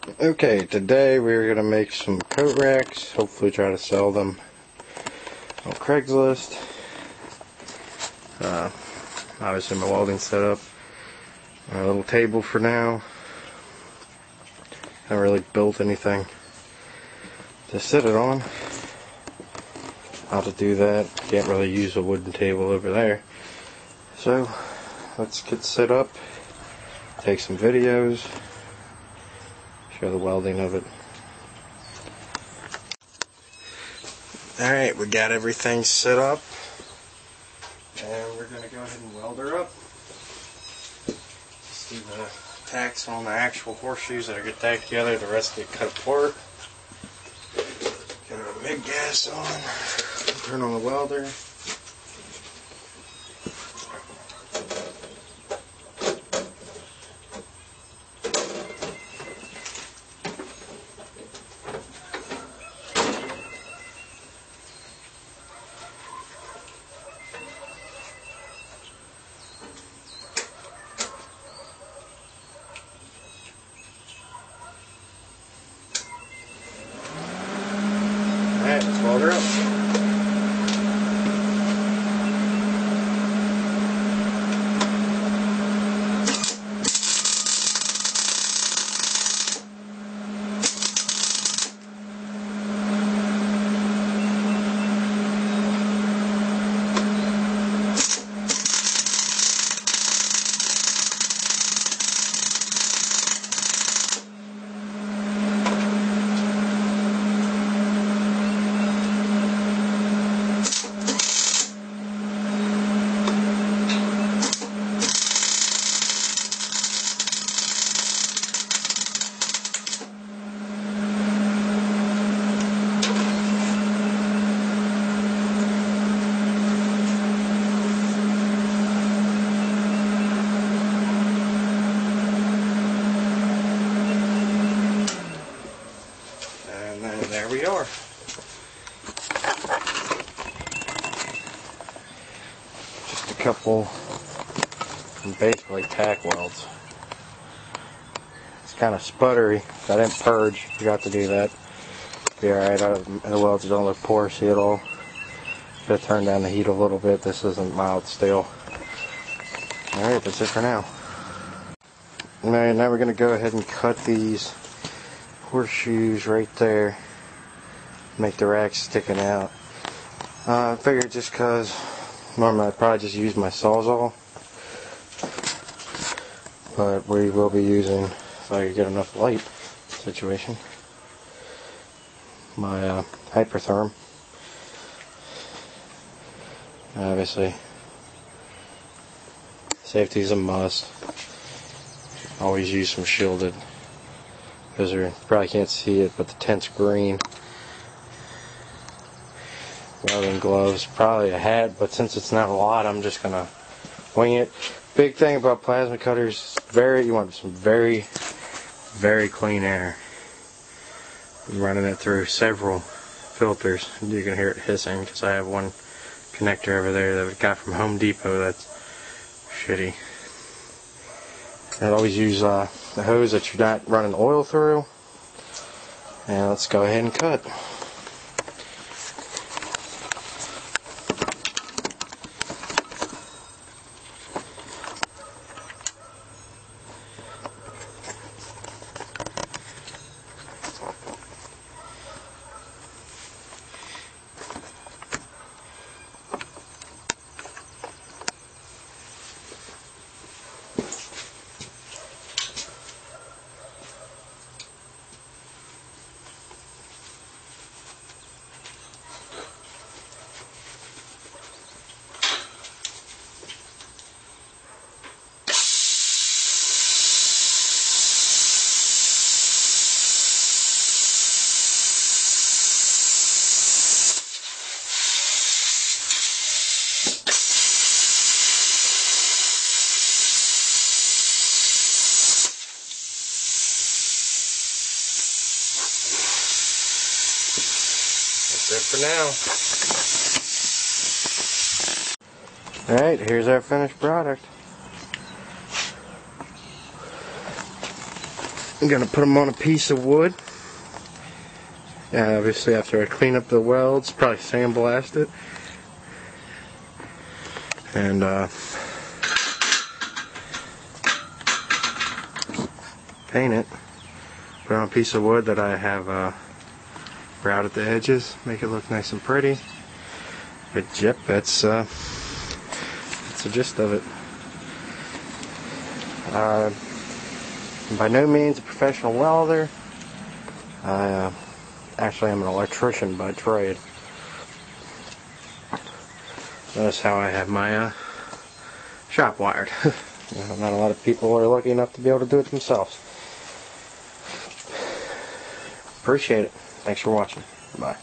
Okay, today we're going to make some coat racks, hopefully try to sell them on Craigslist. Obviously my welding setup, a little table for now. Haven't really built anything to sit it on. How to do that, can't really use a wooden table over there. So let's get set up, take some videos, show the welding of it. Alright, we got everything set up, and we're going to go ahead and weld her up. Just do the tacks on the actual horseshoes that are get tacked together, the rest get cut apart. Get our mid gas on, turn on the welder. Alright, let's weld her up. There we are. Just a couple basically tack welds. It's kind of sputtery. I didn't purge. Forgot to do that. Be alright. The welds don't look porous at all. Should have turned down the heat a little bit. This isn't mild steel. Alright, that's it for now. Alright, now we're going to go ahead and cut these horseshoes right there. Make the racks sticking out. I figured just because normally I'd probably just use my Sawzall, but we will be using, if I could get enough light situation, my hypertherm. Obviously, safety is a must. Always use some shielded, because you probably can't see it, but the tent's green. Welding gloves, probably a hat, but since it's not a lot, I'm just gonna wing it. Big thing about plasma cutters, you want some very clean air. I'm running it through several filters. You can hear it hissing because I have one connector over there that I got from Home Depot that's shitty. I'd always use the hose that you're not running oil through. And let's go ahead and cut. That's it for now. Alright, here's our finished product. I'm going to put them on a piece of wood. Obviously after I clean up the welds, probably sandblast it. And paint it. Put it on a piece of wood that I have routed the edges, make it look nice and pretty. But yep, that's the gist of it. I'm by no means a professional welder. I actually am an electrician by trade. Notice how I have my shop wired. Not a lot of people are lucky enough to be able to do it themselves. Appreciate it. Thanks for watching. Bye.